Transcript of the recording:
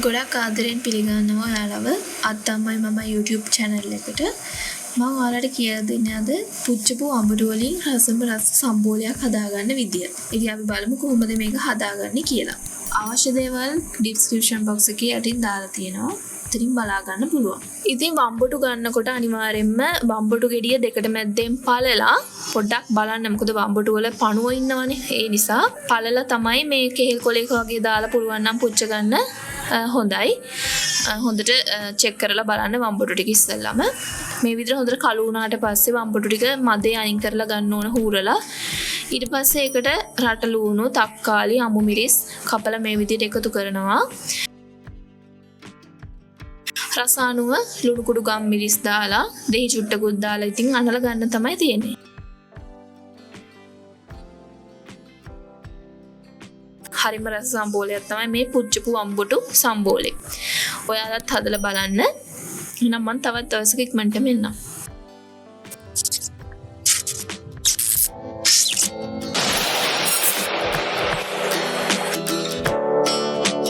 ගොඩක් ආදරෙන් පිළිගන්නවා ඔයාලව අත්තම්මයි මම YouTube channel එකට. මම ඔයාලට කියලා දෙන්නේ අද පුච්චපු වම්බටු වලින් රසම රස සම්බෝලයක් හදාගන්න විදිය. ඉතින් අපි බලමු කොහොමද මේක හදාගන්නේ කියලා. අවශ්‍ය දේවල් description box එකේ යටින් දාලා තියෙනවා. ඉතින් බලා ගන්න පුළුවන්. ඉතින් වම්බටු ගන්නකොට අනිවාර්යයෙන්ම වම්බටු ගෙඩිය දෙකට මැද්දෙන් පළලා පොඩ්ඩක් බලන්න. මොකද වම්බටු වල පණුව ඉන්නවනේ. ඒ නිසා පළලා තමයි මේ කෙහෙල් කොලේක වගේ දාලා පුළුවන් නම් පුච්ච ගන්න හොඳයි. හොඳට චෙක් කරලා බලන්න වම්බටු ටික ඉස්සෙල්ලාම. මේ විදිහට හොඳට කළු වුණාට පස්සේ වම්බටු ටික මදේ අයින් කරලා ගන්න ඕන හූරලා. ඊට පස්සේ ඒකට රට ලුණු, තක්කාලි, අමු මිරිස් කපලා මේ විදිහට එකතු කරනවා. රසානුව ලුණු කුඩු ගම් මිරිස් දාලා දෙහි චුට්ටකුත් දාලා ඉතින් අනලා ගන්න තමයි තියෙන්නේ. හරිම රස සම්බෝලයක් තමයි මේ පුච්චපු වම්බටු සම්බෝලේ. ඔයාලත් හදලා බලන්න. එහෙනම් මම තවත් දවසක ඉක්මනටම එන්නම්.